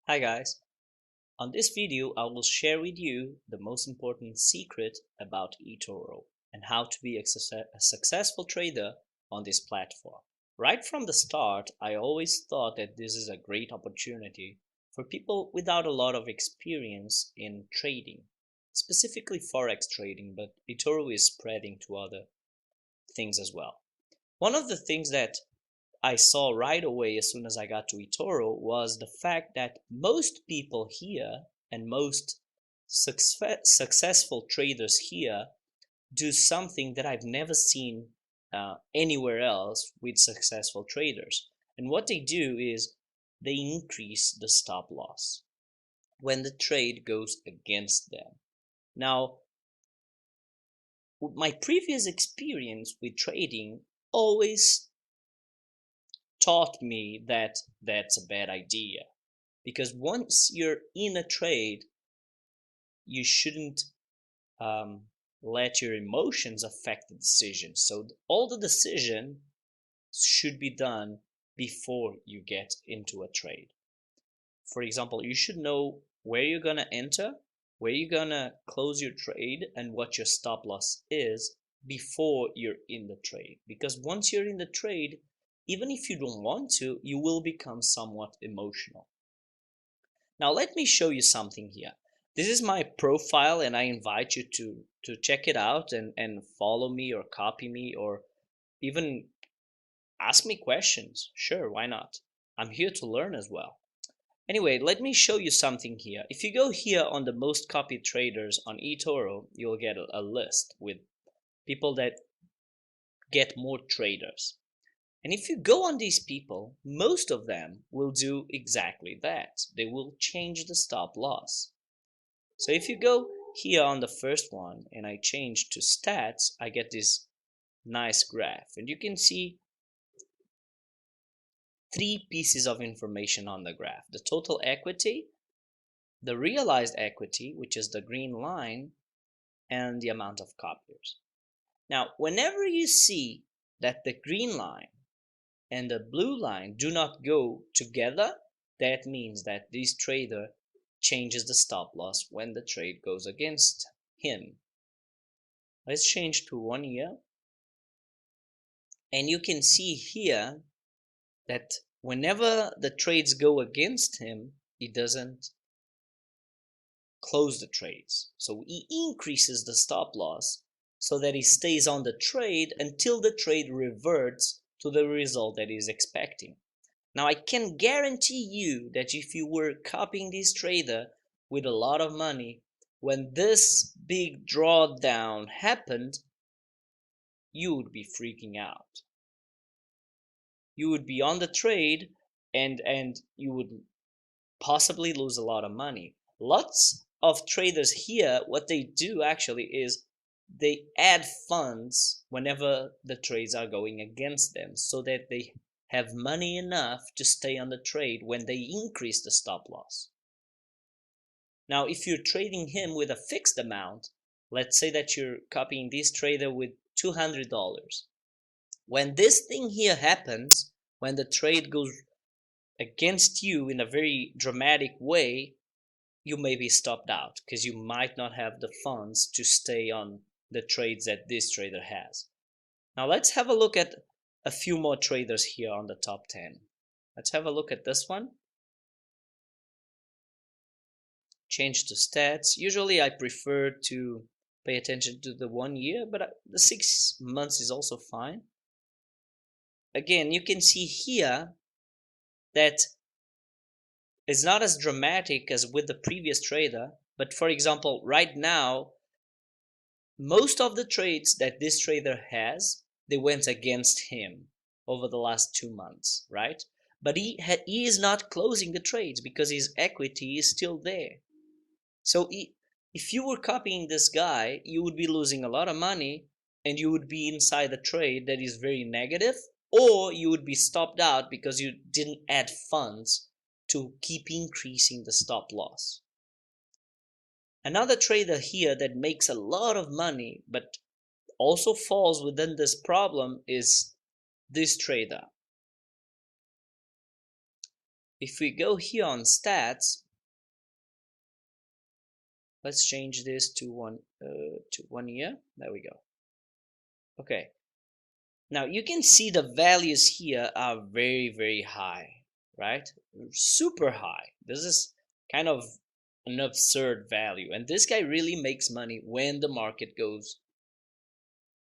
Hi guys, on this video I will share with you the most important secret about eToro and how to be a successful trader on this platform. Right from the start, I always thought that this is a great opportunity for people without a lot of experience in trading, specifically forex trading, but eToro is spreading to other things as well. One of the things that I saw right away as soon as I got to eToro was the fact that most people here and most successful traders here do something that I've never seen anywhere else with successful traders. And what they do is they increase the stop loss when the trade goes against them. Now, my previous experience with trading always taught me that that's a bad idea, because once you're in a trade you shouldn't um, let your emotions affect the decision. So all the decision should be done before you get into a trade. For example, you should know where you're gonna enter, where you're gonna close your trade, and what your stop loss is before you're in the trade. Because once you're in the trade, even if you don't want to, you will become somewhat emotional. Now let me show you something here. This is my profile and I invite you to check it out and follow me or copy me or even ask me questions. Sure, why not? I'm here to learn as well. Anyway, let me show you something here. If you go here on the most copied traders on eToro, you'll get a list with people that get more traders. And if you go on these people, most of them will do exactly that. They will change the stop loss. So if you go here on the first one and I change to stats, I get this nice graph. And you can see three pieces of information on the graph: the total equity, the realized equity, which is the green line, and the amount of copiers. Now, whenever you see that the green line and the blue line do not go together, that means that this trader changes the stop loss when the trade goes against him. Let's change to 1 year. And you can see here that whenever the trades go against him, he doesn't close the trades. So he increases the stop loss so that he stays on the trade until the trade reverts to the result that he's expecting. Now I can guarantee you that if you were copying this trader with a lot of money, when this big drawdown happened, you would be freaking out. You would be on the trade and you would possibly lose a lot of money. Lots of traders here, what they do actually is they add funds whenever the trades are going against them so that they have money enough to stay on the trade when they increase the stop loss. Now, if you're trading him with a fixed amount, let's say that you're copying this trader with $200. When this thing here happens, when the trade goes against you in a very dramatic way, you may be stopped out because you might not have the funds to stay on the trades that this trader has. Now let's have a look at a few more traders here on the top 10. Let's have a look at this one. Change to stats. Usually I prefer to pay attention to the 1 year, but the 6 months is also fine. Again, you can see here that it's not as dramatic as with the previous trader, but for example, right now, most of the trades that this trader has, they went against him over the last 2 months, right? But he is not closing the trades because his equity is still there. So if you were copying this guy, you would be losing a lot of money and you would be inside a trade that is very negative, or you would be stopped out because you didn't add funds to keep increasing the stop loss. Another trader here that makes a lot of money but also falls within this problem is this trader. if we go here on stats, let's change this to 1 year. There we go. Okay, now you can see the values here are very high, right? Super high. This is kind of an absurd value, and this guy really makes money when the market goes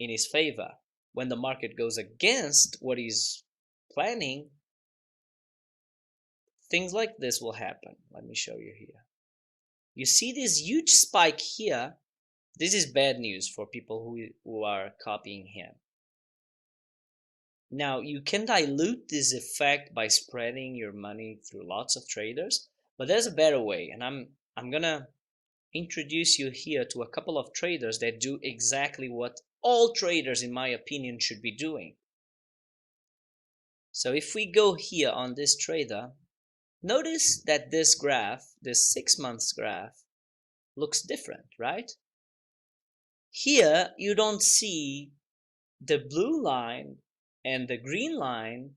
in his favor. When the market goes against what he's planning, things like this will happen. Let me show you here. You see this huge spike here. This is bad news for people who are copying him. Now you can dilute this effect by spreading your money through lots of traders, but there's a better way, and I'm gonna introduce you here to a couple of traders that do exactly what all traders, in my opinion, should be doing. So if we go here on this trader, notice that this graph, this 6 months graph, looks different, right? Here you don't see the blue line and the green line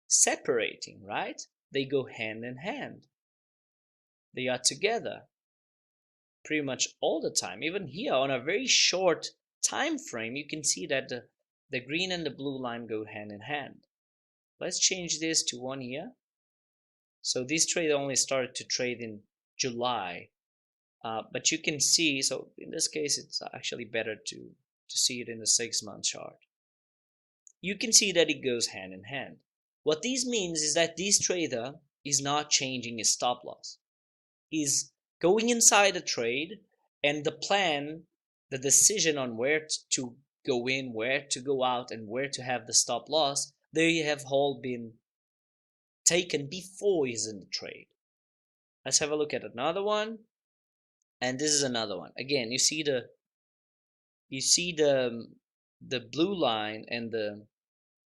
separating, right? They go hand in hand. They are together pretty much all the time. Even here on a very short time frame, you can see that the green and the blue line go hand in hand. Let's change this to 1 year. So this trade only started to trade in July, but you can see, so in this case it's actually better to see it in the 6-month chart. You can see that it goes hand in hand. What this means is that this trader is not changing his stop loss. He's going inside a trade, and the plan, the decision on where to go in, where to go out, and where to have the stop loss, they have all been taken before he's in the trade. Let's have a look at another one, and this is another one. Again, you see the blue line and the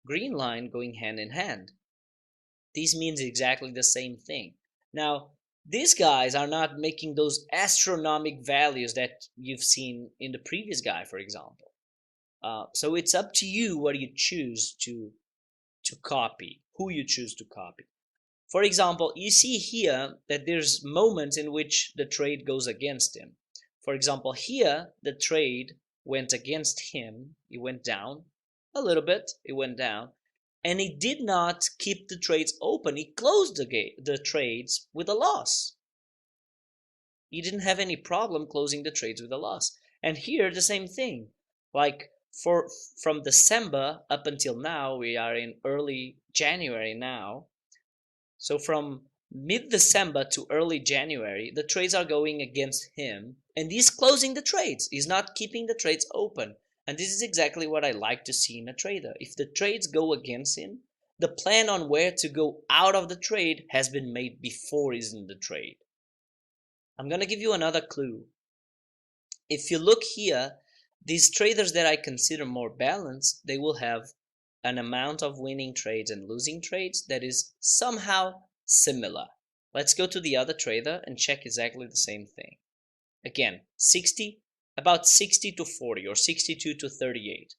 green line going hand in hand. This means exactly the same thing. Now, these guys are not making those astronomical values that you've seen in the previous guy, for example. So it's up to you what you choose to copy, who you choose to copy. For example, you see here that there's moments in which the trade goes against him. For example, here the trade went against him. It went down a little bit. It went down. And he did not keep the trades open. He closed the trades with a loss. He didn't have any problem closing the trades with a loss. And here, the same thing. Like from December up until now, we are in early January now. So from mid-December to early January, the trades are going against him, and he's closing the trades. He's not keeping the trades open. And this is exactly what I like to see in a trader. If the trades go against him, the plan on where to go out of the trade has been made before he's in the trade. I'm going to give you another clue. If you look here, these traders that I consider more balanced, they will have an amount of winning trades and losing trades that is somehow similar. Let's go to the other trader and check exactly the same thing. Again, about 60 to 40 or 62 to 38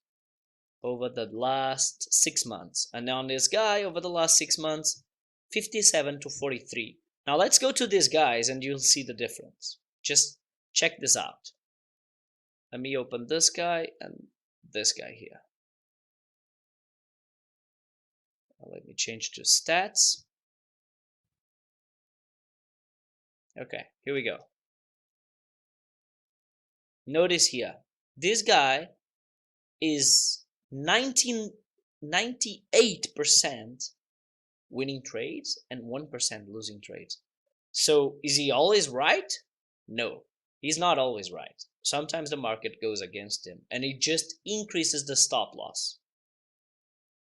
over the last 6 months. And on this guy, over the last 6 months, 57 to 43. Now let's go to these guys and you'll see the difference. Just check this out. Let me open this guy and this guy here. Let me change to stats. Okay, here we go. Notice here, this guy is 98% winning trades and 1% losing trades. So is he always right? No, he's not always right. Sometimes the market goes against him and it just increases the stop loss.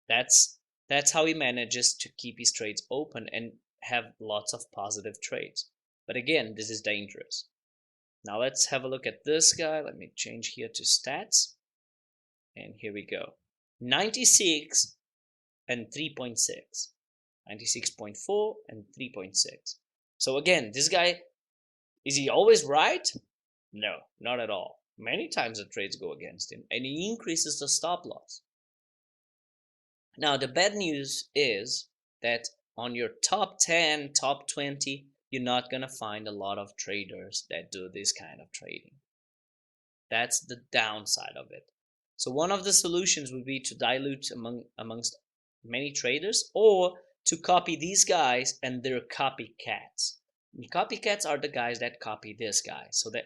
That's how he manages to keep his trades open and have lots of positive trades. But again, this is dangerous. Now let's have a look at this guy. Let me change here to stats. And here we go. 96 and 3.6. 96.4 and 3.6. So again, this guy, is he always right? No, not at all. Many times the trades go against him and he increases the stop loss. Now the bad news is that on your top 10, top 20, you're not going to find a lot of traders that do this kind of trading. That's the downside of it. So one of the solutions would be to dilute amongst many traders, or to copy these guys and their copycats. And copycats are the guys that copy this guy, so that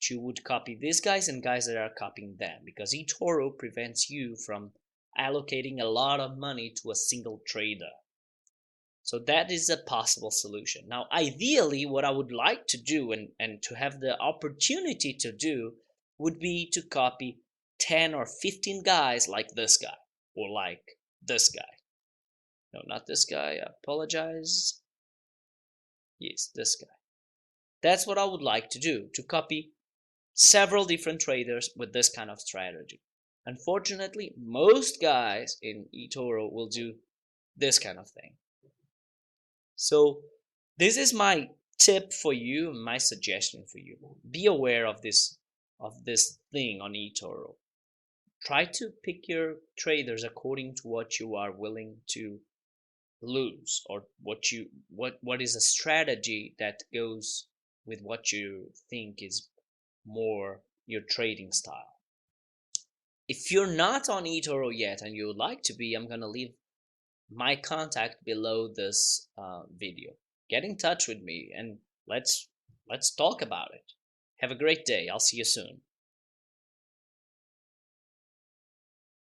you would copy these guys and guys that are copying them, because eToro prevents you from allocating a lot of money to a single trader. So that is a possible solution. Now, ideally, what I would like to do, and to have the opportunity to do, would be to copy 10 or 15 guys like this guy, or like this guy. No, not this guy. I apologize. Yes, this guy. That's what I would like to do, to copy several different traders with this kind of strategy. Unfortunately, most guys in eToro will do this kind of thing. So this is my tip for you, my suggestion for you. Be aware of this thing on eToro. Try to pick your traders according to what you are willing to lose, or what is a strategy that goes with what you think is more your trading style. If you're not on eToro yet and you would like to be, I'm gonna leave my contact below this video. Get in touch with me and let's talk about it. Have a great day. I'll see you soon.